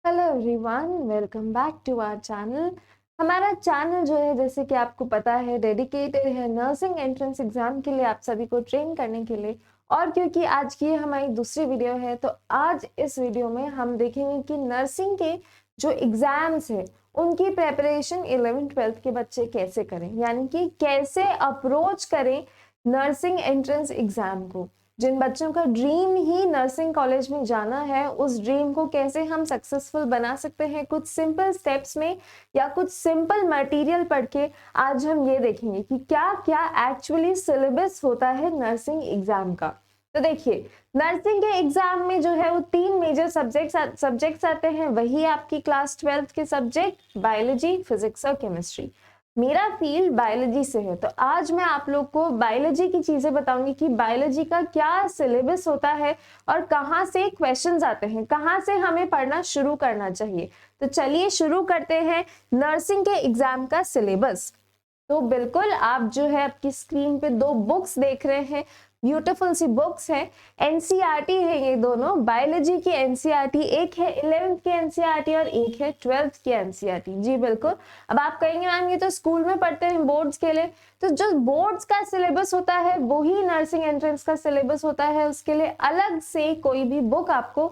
Hello everyone, welcome back to our channel. हमारा channel जो है, जैसे कि आपको पता है, डेडिकेटेड है नर्सिंग एंट्रेंस एग्जाम के लिए, आप सभी को ट्रेन करने के लिए। और क्योंकि आज की हमारी दूसरी वीडियो है, तो आज इस वीडियो में हम देखेंगे कि नर्सिंग के जो एग्जाम्स है उनकी प्रेपरेशन 11th-12th के बच्चे कैसे करें, यानी कि कैसे अप्रोच करें नर्सिंग एंट्रेंस एग्जाम को। जिन बच्चों का ड्रीम ही नर्सिंग कॉलेज में जाना है, उस ड्रीम को कैसे हम सक्सेसफुल बना सकते हैं कुछ सिंपल स्टेप्स में या कुछ सिंपल मटेरियल पढ़ के। आज हम ये देखेंगे कि क्या क्या एक्चुअली सिलेबस होता है नर्सिंग एग्जाम का। तो देखिए, नर्सिंग के एग्जाम में जो है वो 3 मेजर सब्जेक्ट्स आते हैं। वही आपकी क्लास 12th के सब्जेक्ट बायोलॉजी, फिजिक्स और केमिस्ट्री। मेरा फील्ड बायोलॉजी से है, तो आज मैं आप लोग को बायोलॉजी की चीजें बताऊंगी कि बायोलॉजी का क्या सिलेबस होता है और कहाँ से क्वेश्चंस आते हैं, कहाँ से हमें पढ़ना शुरू करना चाहिए। तो चलिए शुरू करते हैं नर्सिंग के एग्जाम का सिलेबस। तो बिल्कुल आप जो है आपकी स्क्रीन पे 2 बुक्स देख रहे हैं, ब्यूटीफुल सी बुक्स है। एनसीईआरटी है ये दोनों, बायोलॉजी की एनसीईआरटी एक है 11th की एनसीईआरटी और एक है 12th की एनसीईआरटी। जी बिल्कुल। अब आप कहेंगे मैम ये तो स्कूल में पढ़ते हैं बोर्ड्स के लिए, तो जो बोर्ड्स का सिलेबस होता है वही नर्सिंग एंट्रेंस का सिलेबस होता है। उसके लिए अलग से कोई भी बुक आपको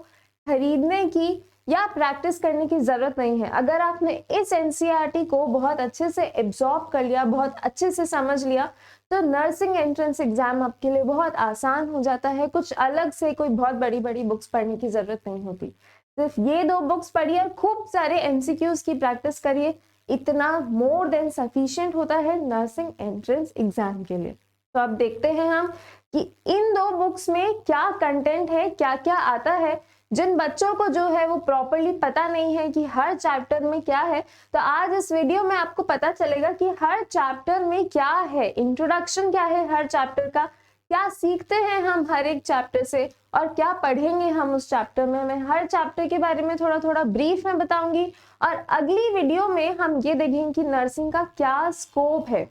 खरीदने की या प्रैक्टिस करने की जरूरत नहीं है। अगर आपने इस एनसीईआरटी को बहुत अच्छे से एब्जॉर्ब कर लिया, बहुत अच्छे से समझ लिया, तो नर्सिंग एंट्रेंस एग्जाम आपके लिए बहुत आसान हो जाता है। कुछ अलग से कोई बहुत बड़ी बड़ी बुक्स पढ़ने की जरूरत नहीं होती। सिर्फ ये 2 बुक्स पढ़िए, खूब सारे एमसीक्यूज की प्रैक्टिस करिए, इतना मोर देन सफिशिएंट होता है नर्सिंग एंट्रेंस एग्जाम के लिए। तो अब देखते हैं हम कि इन 2 बुक्स में क्या कंटेंट है, क्या क्या आता है। जिन बच्चों को जो है वो प्रॉपरली पता नहीं है कि हर चैप्टर में क्या है, तो आज इस वीडियो में आपको पता चलेगा कि हर चैप्टर में क्या है, इंट्रोडक्शन क्या है हर चैप्टर का, क्या सीखते हैं हम हर एक चैप्टर से और क्या पढ़ेंगे हम उस चैप्टर में। मैं हर चैप्टर के बारे में थोड़ा थोड़ा ब्रीफ में बताऊंगी और अगली वीडियो में हम ये देखेंगे कि नर्सिंग का क्या स्कोप है।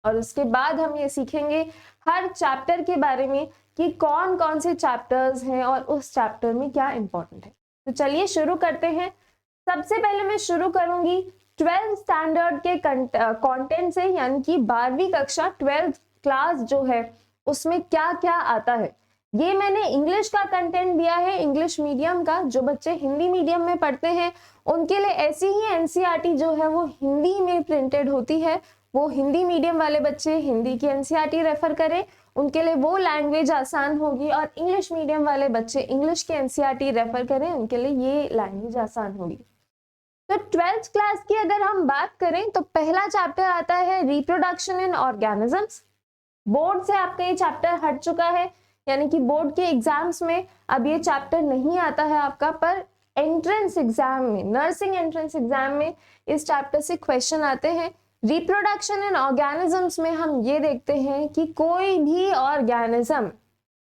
और उसके बाद हम ये सीखेंगे हर चैप्टर के बारे में कि कौन कौन से चैप्टर्स हैं और उस चैप्टर में क्या इंपॉर्टेंट है। तो चलिए शुरू करते हैं। सबसे पहले मैं शुरू करूंगी 12th स्टैंडर्ड के कंटेंट से, यानी कि 12वीं कक्षा 12th क्लास जो है उसमें क्या क्या आता है। ये मैंने इंग्लिश का कंटेंट दिया है, इंग्लिश मीडियम का। जो बच्चे हिंदी मीडियम में पढ़ते हैं उनके लिए ऐसी ही एनसीईआरटी जो है वो हिंदी में प्रिंटेड होती है। वो हिंदी मीडियम वाले बच्चे हिंदी की एनसीईआरटी रेफर करें, उनके लिए वो लैंग्वेज आसान होगी। और इंग्लिश मीडियम वाले बच्चे इंग्लिश की एनसीईआरटी रेफर करें, उनके लिए ये लैंग्वेज आसान होगी। तो 12th क्लास की अगर हम बात करें तो पहला चैप्टर आता है रिप्रोडक्शन इन ऑर्गेनिजम्स। बोर्ड से आपका ये चैप्टर हट चुका है, यानी कि बोर्ड के एग्जाम्स में अब ये चैप्टर नहीं आता है आपका, पर एंट्रेंस एग्जाम में, नर्सिंग एंट्रेंस एग्जाम में इस चैप्टर से क्वेश्चन आते हैं। रिप्रोडक्शन इन ऑर्गेनिजम्स में हम ये देखते हैं कि कोई भी organism,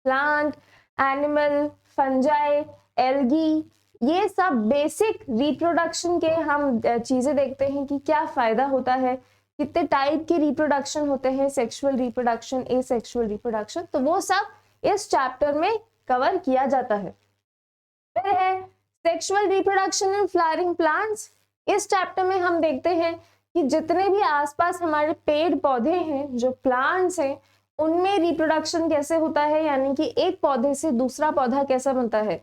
plant, animal, fungi, algae, ये सब बेसिक रिप्रोडक्शन के हम चीजें देखते हैं कि क्या फायदा होता है, कितने टाइप के रिप्रोडक्शन होते हैं, सेक्सुअल रिप्रोडक्शन, एसेक्सुअल रिप्रोडक्शन, तो वो सब इस चैप्टर में कवर किया जाता है। फिर है sexual reproduction in flowering plants. इस चैप्टर में हम देखते हैं कि जितने भी आसपास हमारे पेड़ पौधे हैं, जो प्लांट्स हैं, उनमें रिप्रोडक्शन कैसे होता है, यानी कि एक पौधे से दूसरा पौधा कैसा बनता है,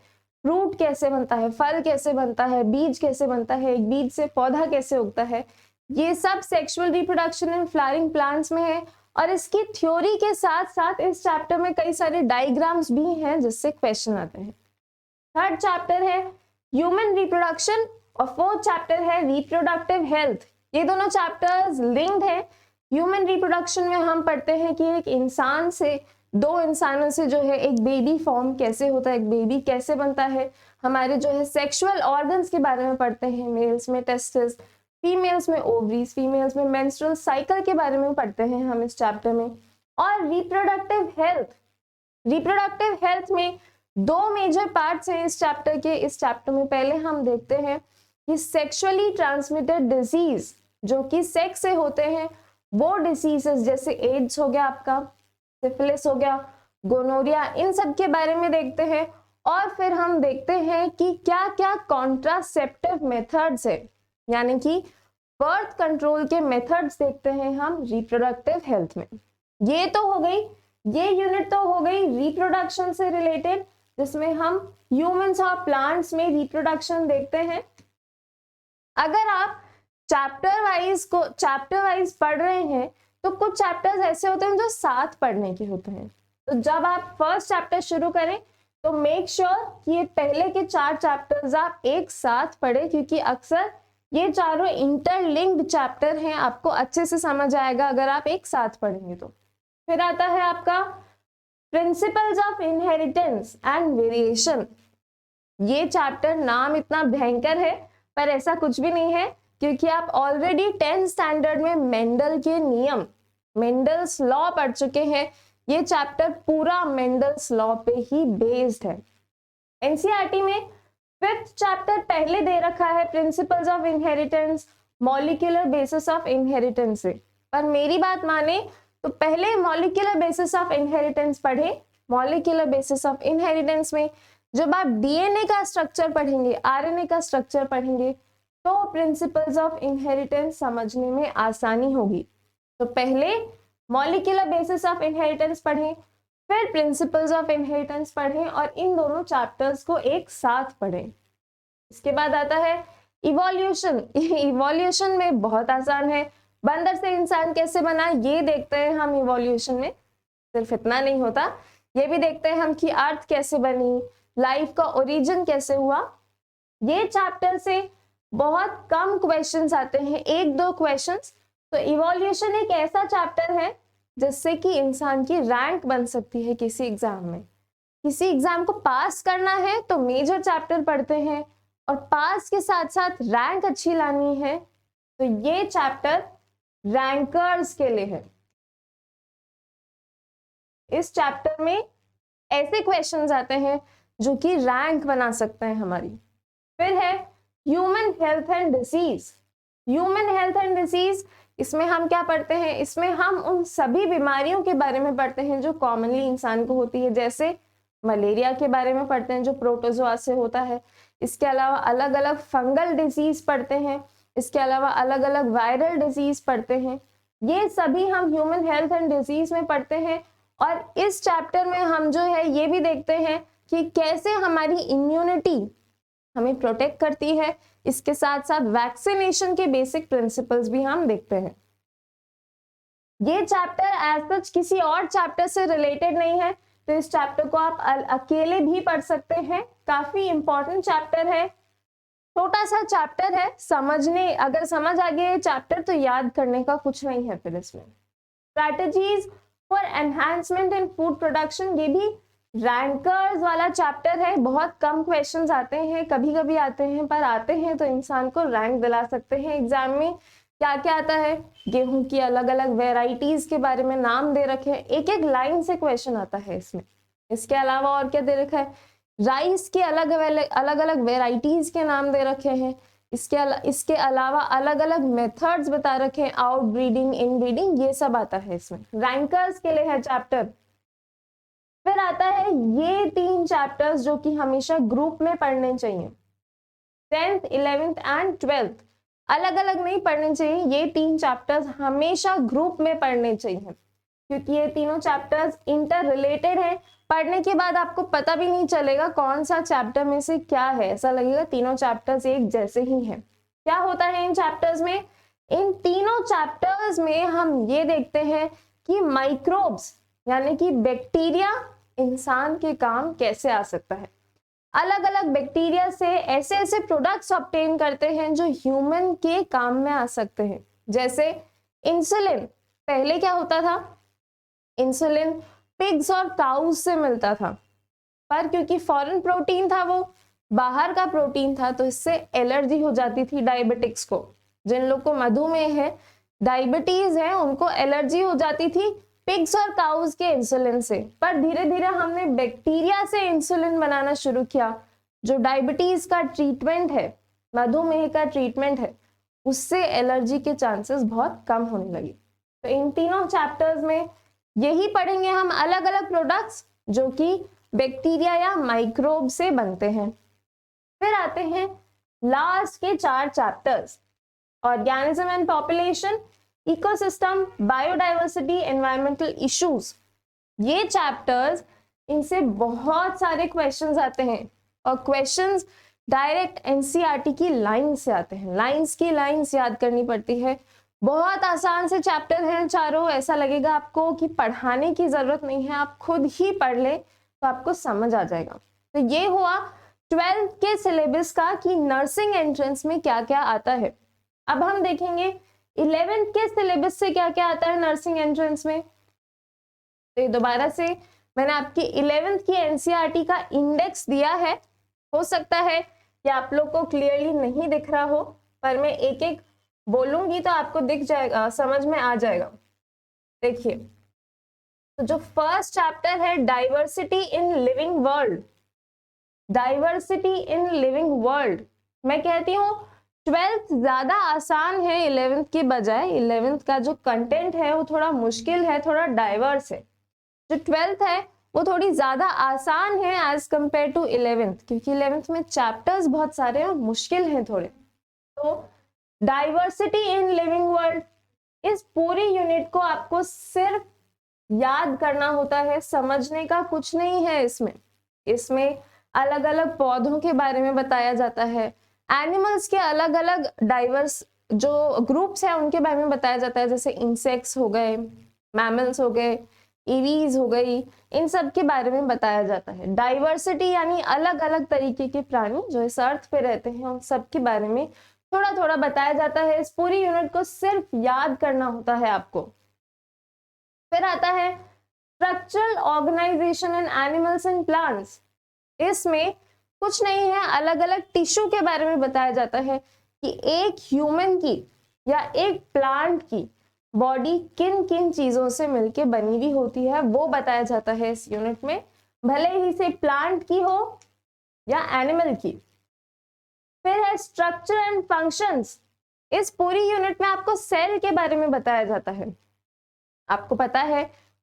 फ्रूट कैसे बनता है, फल कैसे बनता है, बीज कैसे बनता है, एक बीज से पौधा कैसे उगता है, ये सब sexual reproduction in flowering plants में है। और इसकी थ्योरी के साथ साथ इस चैप्टर में कई सारे डायग्राम्स भी हैं जिससे क्वेश्चन आते हैं। थर्ड चैप्टर है ह्यूमन रिप्रोडक्शन और फोर्थ चैप्टर है रिप्रोडक्टिव हेल्थ। ये दोनों चैप्टर्स लिंक्ड है। ह्यूमन रिप्रोडक्शन में हम पढ़ते हैं कि एक इंसान से, 2 इंसानों से जो है एक बेबी फॉर्म कैसे होता है, एक बेबी कैसे बनता है। हमारे जो है सेक्सुअल ऑर्गन्स के बारे में पढ़ते हैं, मेल्स में टेस्टिस, फीमेल्स में ओवरीज, फीमेल्स में मेंस्ट्रुअल साइकिल के बारे में पढ़ते हैं हम इस चैप्टर में। और रिप्रोडक्टिव हेल्थ, रिप्रोडक्टिव हेल्थ में 2 मेजर पार्ट्स हैं इस चैप्टर के। इस चैप्टर में पहले हम देखते हैं कि सेक्सुअली ट्रांसमिटेड डिजीज जो कि सेक्स से होते हैं, वो डिसीजेस जैसे एड्स हो गया आपका, सिफिलिस हो गया, गोनोरिया, इन सब के बारे में देखते हैं। और फिर हम देखते हैं कि क्या क्या कॉन्ट्रासेप्टिव मेथड्स है, यानी कि बर्थ कंट्रोल के मेथड्स देखते हैं हम रिप्रोडक्टिव हेल्थ में। ये तो हो गई, ये यूनिट तो हो गई रिप्रोडक्शन से रिलेटेड, जिसमें हम ह्यूमंस और प्लांट्स में रिप्रोडक्शन देखते हैं। अगर आप चैप्टर वाइज पढ़ रहे हैं तो कुछ चैप्टर्स ऐसे होते हैं जो साथ पढ़ने के होते हैं। तो जब आप फर्स्ट चैप्टर शुरू करें तो मेक श्योर कि ये पहले के 4 चैप्टर्स आप एक साथ पढ़ें, क्योंकि अक्सर ये चारों इंटरलिंक्ड चैप्टर हैं, आपको अच्छे से समझ आएगा अगर आप एक साथ पढ़ेंगे तो। फिर आता है आपका principles of inheritance and variation. ये चैप्टर नाम इतना भयंकर है पर ऐसा कुछ भी नहीं है, क्योंकि आप ऑलरेडी 10th स्टैंडर्ड में मेंडल के नियम, मेंडल्स लॉ पढ़ चुके हैं। ये चैप्टर पूरा मेंडल्स लॉ पे ही बेस्ड है। एनसीईआरटी में 5th चैप्टर पहले दे रखा है principles of inheritance, molecular basis of inheritance से, पर मेरी बात माने तो पहले मॉलिक्यूलर बेसिस ऑफ इनहेरिटेंस पढ़े। मॉलिक्यूलर बेसिस ऑफ इनहेरिटेंस में जब आप डीएनए का स्ट्रक्चर पढ़ेंगे, आरएनए का स्ट्रक्चर पढ़ेंगे, तो प्रिंसिपल्स ऑफ इनहेरिटेंस समझने में आसानी होगी। तो पहले मॉलिक्यूलर बेसिस ऑफ इनहेरिटेंस पढ़ें, फिर प्रिंसिपल्स ऑफ इनहेरिटेंस पढ़ें और इन दोनों चैप्टर्स को एक साथ पढ़ें। इसके बाद आता है इवोल्यूशन। इवोल्यूशन में बहुत आसान है, बंदर से इंसान कैसे बना ये देखते हैं हम इवोल्यूशन में। सिर्फ इतना नहीं होता, ये भी देखते हैं हम कि अर्थ कैसे बनी, लाइफ का ओरिजिन कैसे हुआ। ये चैप्टर से बहुत कम क्वेश्चंस आते हैं, 1-2 क्वेश्चंस। तो इवोल्यूशन एक ऐसा चैप्टर है जिससे कि इंसान की रैंक बन सकती है किसी एग्जाम में। किसी एग्जाम को पास करना है तो मेजर चैप्टर पढ़ते हैं, और पास के साथ साथ रैंक अच्छी लानी है तो ये चैप्टर रैंकर्स के लिए है। इस चैप्टर में ऐसे क्वेश्चंस आते हैं जो कि रैंक बना सकते हैं हमारी। फिर है human health and disease. Human health and disease, इसमें हम क्या पढ़ते हैं? इसमें हम उन सभी बीमारियों के बारे में पढ़ते हैं जो कॉमनली इंसान को होती है, जैसे मलेरिया के बारे में पढ़ते हैं जो प्रोटोजोआ से होता है। इसके अलावा अलग अलग फंगल डिजीज पढ़ते हैं, इसके अलावा अलग अलग वायरल डिजीज पढ़ते हैं। ये सभी हम ह्यूमन हेल्थ एंड डिजीज में पढ़ते हैं। और इस चैप्टर में हम जो है ये भी देखते हैं कि कैसे हमारी इम्यूनिटी हमें प्रोटेक्ट करती है। इसके साथ साथ वैक्सीनेशन के बेसिक प्रिंसिपल्स भी हम देखते हैं। ये चैप्टर एज सच किसी और चैप्टर से रिलेटेड नहीं है, तो इस चैप्टर को आप अकेले भी पढ़ सकते हैं। काफी इंपॉर्टेंट चैप्टर है, छोटा सा चैप्टर है, समझने अगर समझ आ गया ये चैप्टर तो याद करने का कुछ नहीं है। फिर इसमें strategies for enhancement in food production, ये भी रैंकर्स वाला चैप्टर है। बहुत कम क्वेश्चंस आते हैं, कभी कभी आते हैं, पर आते हैं तो इंसान को रैंक दिला सकते हैं एग्जाम में। क्या क्या आता है? गेहूं की अलग अलग वेराइटीज के बारे में नाम दे रखे हैं, एक एक लाइन से क्वेश्चन आता है इसमें। इसके अलावा और क्या दे रखा है? राइस के अलग अलग वेराइटीज के नाम दे रखे हैं। इसके अलावा अलग अलग मेथड्स बता रखे हैं, आउट ब्रीडिंग, इन ब्रीडिंग, ये सब आता है इसमें। रैंकर्स के लिए है चैप्टर। फिर आता है ये 3 चैप्टर्स जो कि हमेशा ग्रुप में पढ़ने चाहिए, 10th 11th एंड 12th। अलग अलग नहीं पढ़ने चाहिए, ये 3 चैप्टर्स हमेशा ग्रुप में पढ़ने चाहिए, क्योंकि ये तीनों चैप्टर्स इंटर रिलेटेड है। पढ़ने के बाद आपको पता भी नहीं चलेगा कौन सा चैप्टर में से क्या है, ऐसा लगेगा तीनों चैप्टर्स एक जैसे ही हैं। क्या होता है इन चैप्टर्स में? इन तीनों चैप्टर्स में हम ये देखते हैं कि माइक्रोब्स यानी कि बैक्टीरिया इंसान के काम कैसे आ सकता है। अलग अलग बैक्टीरिया से ऐसे ऐसे प्रोडक्ट्स ऑब्टेन करते हैं जो ह्यूमन के काम में आ सकते हैं। जैसे इंसुलिन, पहले क्या होता था? इंसुलिन पिग्स और काउज से मिलता था, पर क्योंकि फॉरेन प्रोटीन था, वो बाहर का प्रोटीन था, तो इससे एलर्जी हो जाती थी डायबिटिक्स को। जिन लोग को मधुमेह है, डायबिटीज है, उनको एलर्जी हो जाती थी पिग्स और काउज के इंसुलिन से। पर धीरे धीरे हमने बैक्टीरिया से इंसुलिन बनाना शुरू किया। जो डायबिटीज का ट्रीटमेंट है, मधुमेह का ट्रीटमेंट है, उससे एलर्जी के चांसेस बहुत कम होने लगे। तो इन तीनों चैप्टर्स में यही पढ़ेंगे हम, अलग अलग प्रोडक्ट्स जो कि बैक्टीरिया या माइक्रोब से बनते हैं। फिर आते हैं लास्ट के 4 chapters, organism and population, ecosystem, biodiversity, environmental issues. ये चैप्टर्स, इनसे बहुत सारे क्वेश्चंस आते हैं और क्वेश्चंस डायरेक्ट एनसीईआरटी की लाइन से आते हैं। लाइंस की लाइंस याद करनी पड़ती है। बहुत आसान से चैप्टर हैं चारों, ऐसा लगेगा आपको कि पढ़ाने की जरूरत नहीं है, आप खुद ही पढ़ ले तो आपको समझ आ जाएगा। तो ये हुआ 12th के सिलेबस का कि नर्सिंग एंट्रेंस में क्या क्या आता है। अब हम देखेंगे 11th के सिलेबस से क्या क्या आता है नर्सिंग एंट्रेंस में। तो दोबारा से मैंने आपकी 11th की एनसीईआरटी का इंडेक्स दिया है। हो सकता है कि आप लोग को क्लियरली नहीं दिख रहा हो, पर मैं एक एक बोलूंगी तो आपको दिख जाएगा, समझ में आ जाएगा। देखिए, तो जो फर्स्ट चैप्टर है diversity in living world, diversity in living world, मैं कहती हूँ 12th ज्यादा आसान है 11th के बजाय। 11th का जो कंटेंट है वो थोड़ा मुश्किल है, थोड़ा डाइवर्स है। जो 12th है वो थोड़ी ज्यादा आसान है एज कंपेयर टू 11th, क्योंकि 11th में चैप्टर्स बहुत सारे और मुश्किल हैं थोड़े। तो डाइवर्सिटी इन लिविंग वर्ल्ड, इस पूरी यूनिट को आपको सिर्फ याद करना होता है, समझने का कुछ नहीं है इसमें। इसमें अलग अलग पौधों के बारे में बताया जाता है, एनिमल्स के अलग अलग डाइवर्स जो ग्रुप्स हैं उनके बारे में बताया जाता है, जैसे इंसेक्ट्स हो गए, मैमल्स हो गए, ईवीज हो गई, इन सब के बारे में बताया जाता है। डाइवर्सिटी यानी अलग अलग तरीके के प्राणी जो इस अर्थ पे रहते हैं उन सब के बारे में थोड़ा थोड़ा बताया जाता है। इस पूरी यूनिट को सिर्फ याद करना होता है आपको। फिर आता है structural organisation in animals and plants. इसमें कुछ नहीं है, अलग अलग टिश्यू के बारे में बताया जाता है कि एक ह्यूमन की या एक प्लांट की बॉडी किन किन चीजों से मिलके बनी हुई होती है, वो बताया जाता है इस यूनिट में, भले ही से प्लांट की हो या एनिमल की। फिर है स्ट्रक्चर एंड फंक्शंस। इस पूरी यूनिट में आपको सेल के बारे में बताया जाता है। आपको पता है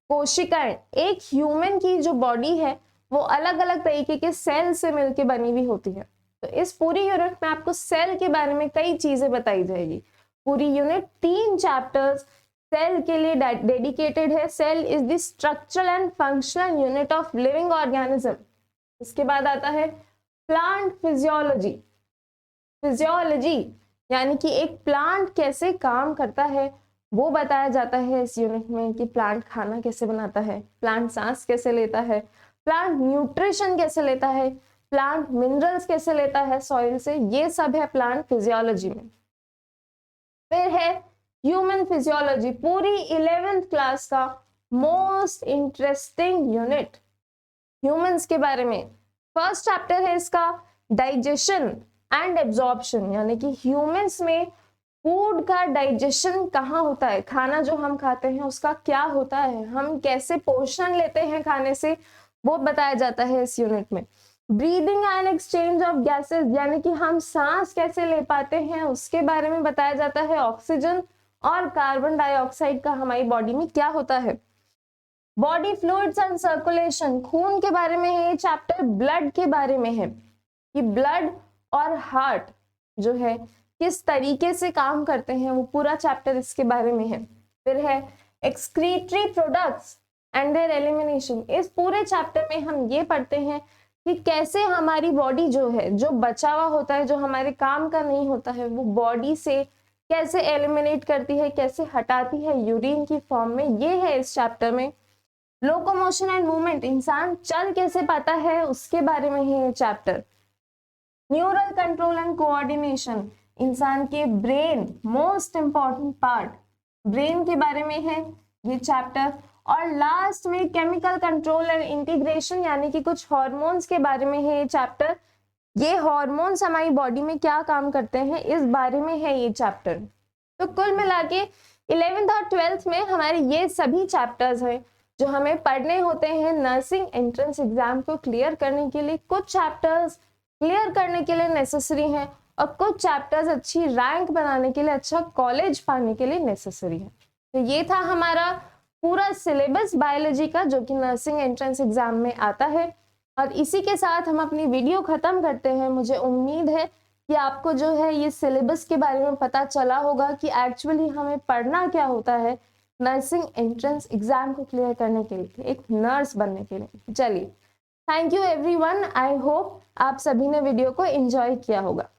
कोशिकाएं, एक ह्यूमन की जो बॉडी है वो अलग अलग तरीके के सेल से मिलके बनी हुई होती है। तो इस पूरी यूनिट में आपको सेल के बारे में कई चीजें बताई जाएगी। पूरी यूनिट 3 चैप्टर्स सेल के लिए डेडिकेटेड है। Cell is the structural and functional unit of living organism. इसके बाद आता है प्लांट फिजियोलॉजी। फिजियोलॉजी यानी कि एक प्लांट कैसे काम करता है वो बताया जाता है इस यूनिट में, कि प्लांट खाना कैसे बनाता है, प्लांट सांस कैसे लेता है, प्लांट न्यूट्रिशन कैसे लेता है, प्लांट मिनरल्स कैसे लेता है सॉइल से, ये सब है प्लांट फिजियोलॉजी में। फिर है ह्यूमन फिजियोलॉजी, पूरी 11th क्लास का मोस्ट इंटरेस्टिंग यूनिट ह्यूमंस के बारे में। फर्स्ट चैप्टर है इसका डाइजेशन एंड एब्जॉर्प्शन, यानी कि ह्यूमंस में फूड का डाइजेशन कहाँ होता है, खाना जो हम खाते हैं उसका क्या होता है, हम कैसे पोषण लेते हैं खाने से, वो बताया जाता है इस यूनिट में। Breathing and exchange of gases, यानी कि हम सांस कैसे ले पाते हैं उसके बारे में बताया जाता है। ऑक्सीजन और कार्बन डाइऑक्साइड का हमारी बॉडी में क्या होता है। बॉडी फ्लूइड्स एंड सर्कुलेशन, खून के बारे में है ये चैप्टर। ब्लड के बारे में है कि ब्लड और हार्ट जो है किस तरीके से काम करते हैं, वो पूरा चैप्टर इसके बारे में है। फिर है excretory products and there elimination. इस पूरे चैप्टर में हम ये पढ़ते हैं कि कैसे हमारी बॉडी जो है, जो बचा हुआ होता है, जो हमारे काम का नहीं होता है, वो बॉडी से कैसे एलिमिनेट करती है, कैसे हटाती है यूरिन की फॉर्म में, ये है इस चैप्टर में। लोकोमोशन एंड मूवमेंट, इंसान चल कैसे पाता है उसके बारे में है ये chapter. Neural control and coordination, इंसान के brain, most important part, brain के बारे में है ये चैप्टर। और लास्ट में केमिकल कंट्रोल एंड इंटीग्रेशन, यानी कि कुछ हार्मोन्स के बारे में है ये चैप्टर। ये हार्मोन्स हमारी बॉडी में क्या काम करते हैं इस बारे में है ये चैप्टर। तो कुल मिला के 11th और 12th में हमारे ये सभी चैप्टर्स हैं जो हमें पढ़ने होते हैं नर्सिंग एंट्रेंस एग्जाम को क्लियर करने के लिए। कुछ चैप्टर्स क्लियर करने के लिए नेसेसरी हैं और कुछ चैप्टर्स अच्छी रैंक बनाने के लिए, अच्छा कॉलेज पाने के लिए नेसेसरी है। तो ये था हमारा पूरा सिलेबस बायोलॉजी का जो कि नर्सिंग एंट्रेंस एग्जाम में आता है। और इसी के साथ हम अपनी वीडियो ख़त्म करते हैं। मुझे उम्मीद है कि आपको जो है ये सिलेबस के बारे में पता चला होगा कि एक्चुअली हमें पढ़ना क्या होता है नर्सिंग एंट्रेंस एग्जाम को क्लियर करने के लिए, एक नर्स बनने के लिए। चलिए, thank you everyone. I hope आप सभी ने वीडियो को एंजॉय किया होगा।